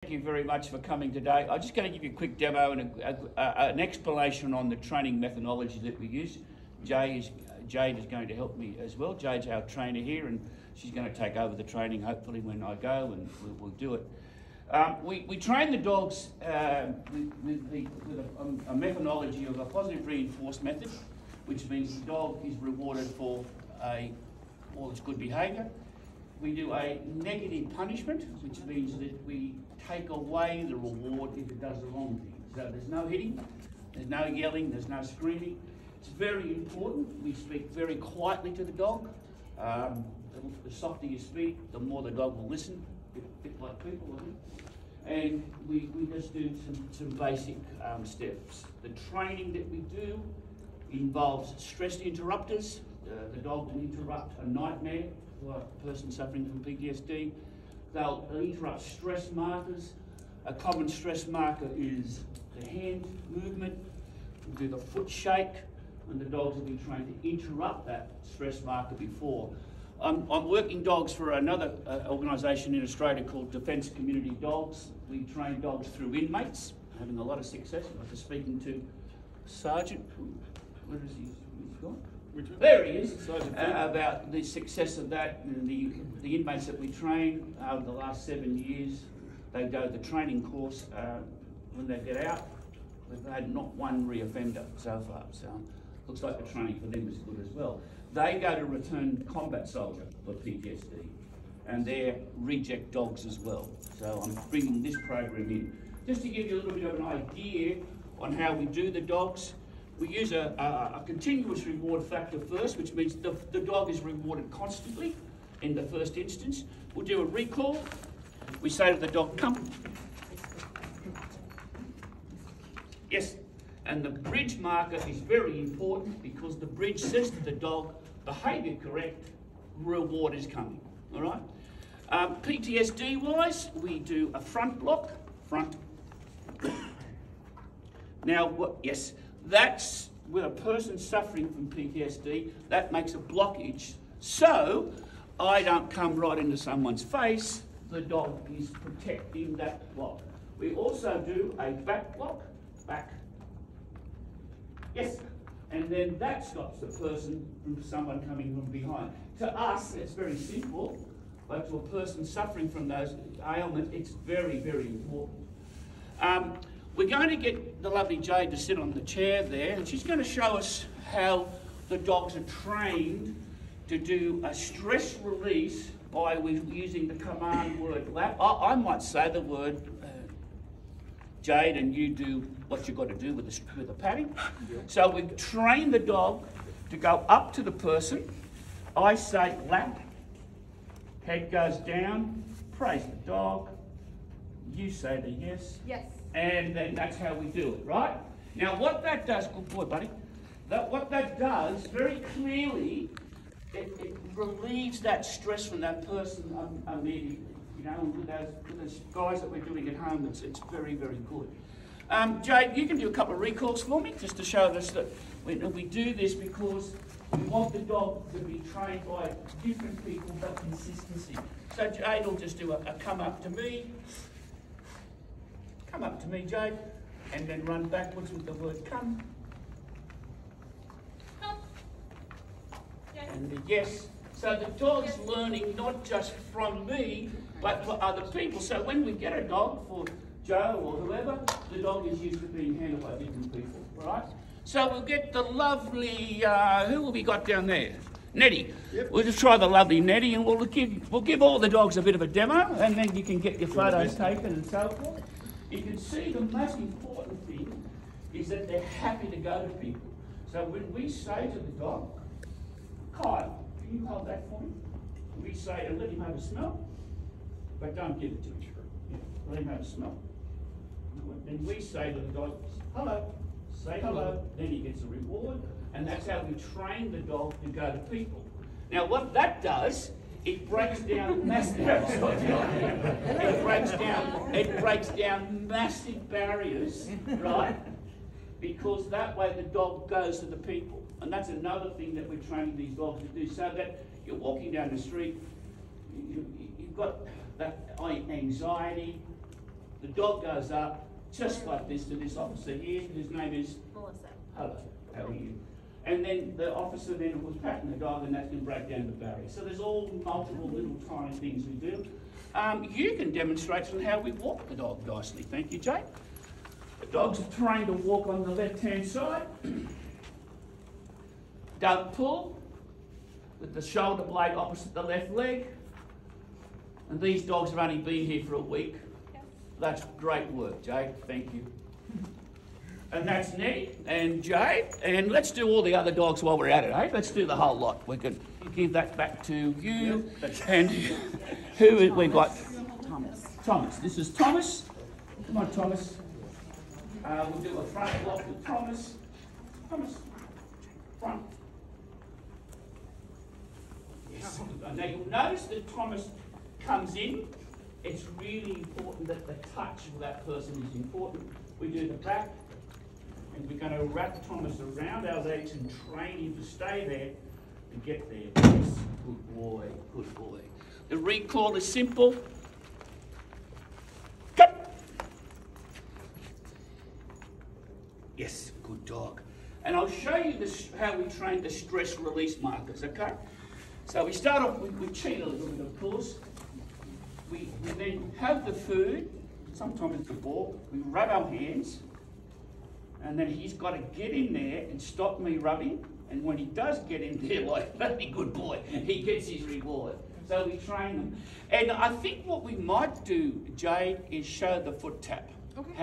Thank you very much for coming today. I'm just going to give you a quick demo and an explanation on the training methodology that we use. Jade is going to help me as well. Jade's our trainer here, and she's going to take over the training hopefully when I go, and we'll do it. We train the dogs with a methodology of a positive reinforced method, which means the dog is rewarded for all its good behaviour. We do a negative punishment, which means that we take away the reward if it does the wrong thing. So there's no hitting, there's no yelling, there's no screaming. It's very important. We speak very quietly to the dog. The softer you speak, the more the dog will listen, a bit like people, I think. And we just do some basic steps. The training that we do involves stress interrupters. The dog will interrupt a nightmare for a person suffering from PTSD. They'll interrupt stress markers. A common stress marker is the hand movement. We'll do the foot shake, and the dogs will be trained to interrupt that stress marker before. I'm working dogs for another organisation in Australia called Defence Community Dogs. We train dogs through inmates, having a lot of success. I was speaking to Sergeant, where is he? He's gone? There he is, about the success of that and the inmates that we train over the last 7 years. They go the training course. When they get out, we've had not one reoffender so far, so looks like the training for them is good as well. They go to return combat soldier for PTSD, and they're reject dogs as well. So I'm bringing this program in just to give you a little bit of an idea on how we do the dogs. We use a continuous reward factor first, which means the dog is rewarded constantly in the first instance. We'll do a recall. We say to the dog, come. Yes. And the bridge marker is very important because the bridge says to the dog, behaviour correct, reward is coming. All right? PTSD-wise, we do a front block, front. Now, yes. That's with a person suffering from PTSD, that makes a blockage. So I don't come right into someone's face. The dog is protecting that block. We also do a back block, back. Yes. And then that stops the person from someone coming from behind. To us, it's very simple, but to a person suffering from those ailments, it's very, very important. We're going to get the lovely Jade to sit on the chair there, and she's going to show us how the dogs are trained to do a stress release by using the command word lap. I might say the word Jade, and you do what you've got to do with the patting. Yeah. So we train the dog to go up to the person. I say lap, head goes down, praise the dog. You say the yes. Yes. And then that's how we do it, right? Now what that does, good boy buddy, what that does very clearly, it relieves that stress from that person immediately. You know, with those guys that we're doing at home, it's very, very good. Jade, you can do a couple of recalls for me, just to show us that we do this because we want the dog to be trained by different people, but consistency. So Jade will just do a come up to me. Come up to me, Jade, and then run backwards with the word come. Come. Yes. And the yes. So the dog's learning not just from me, but for other people. So when we get a dog for Joe or whoever, the dog is used to being handled by different people, right? So we'll get the lovely, who have we got down there? Nettie. Yep. We'll just try the lovely Nettie, and we'll give all the dogs a bit of a demo, and then you can get your photos taken and so forth. You can see the most important thing is that they're happy to go to people. So when we say to the dog, Kyle, can you hold that for me? We say to let him have a smell, but don't give it to him. Yeah, let him have a smell. Then we say to the dog, hello, say hello, then he gets a reward, and that's how we train the dog to go to people. Now what that does, it breaks down massive it breaks down massive barriers, right? Because that way the dog goes to the people. And that's another thing that we're training these dogs to do, so that you're walking down the street, you've got that anxiety, The dog goes up, just like this, to this officer here, whose name is? Melissa. Hello, how are you? And then the officer then was patting the dog, and that's going to break down the barrier. So there's all multiple little tiny things we do. You can demonstrate on how we walk the dog nicely. Thank you, Jay. The dogs are trained to walk on the left-hand side. Don't pull, with the shoulder blade opposite the left leg. And these dogs have only been here for a week. Yes. That's great work, Jay. Thank you. And that's Nettie and Jay. And let's do all the other dogs while we're at it, eh? Let's do the whole lot. We can give that back to you. And who we've got? Thomas. Thomas. This is Thomas. Come on, Thomas. We'll do a front block with Thomas. Thomas. Front. Yes. Now you'll notice that Thomas comes in. It's really important that the touch of that person is important. We do the back. And we're going to wrap Thomas around our legs and train him to stay there and get there. Yes, good boy, good boy. The recall is simple. Cut. Yes, good dog. And I'll show you this, how we train the stress release markers, okay? So we start off, we cheat a little bit, of course. We then have the food, sometimes it's a ball, we rub our hands. And then he's got to get in there and stop me rubbing. And when he does get in there, like, very good boy, he gets his reward. So we train them. And I think what we might do, Jay, is show the foot tap. Okay. How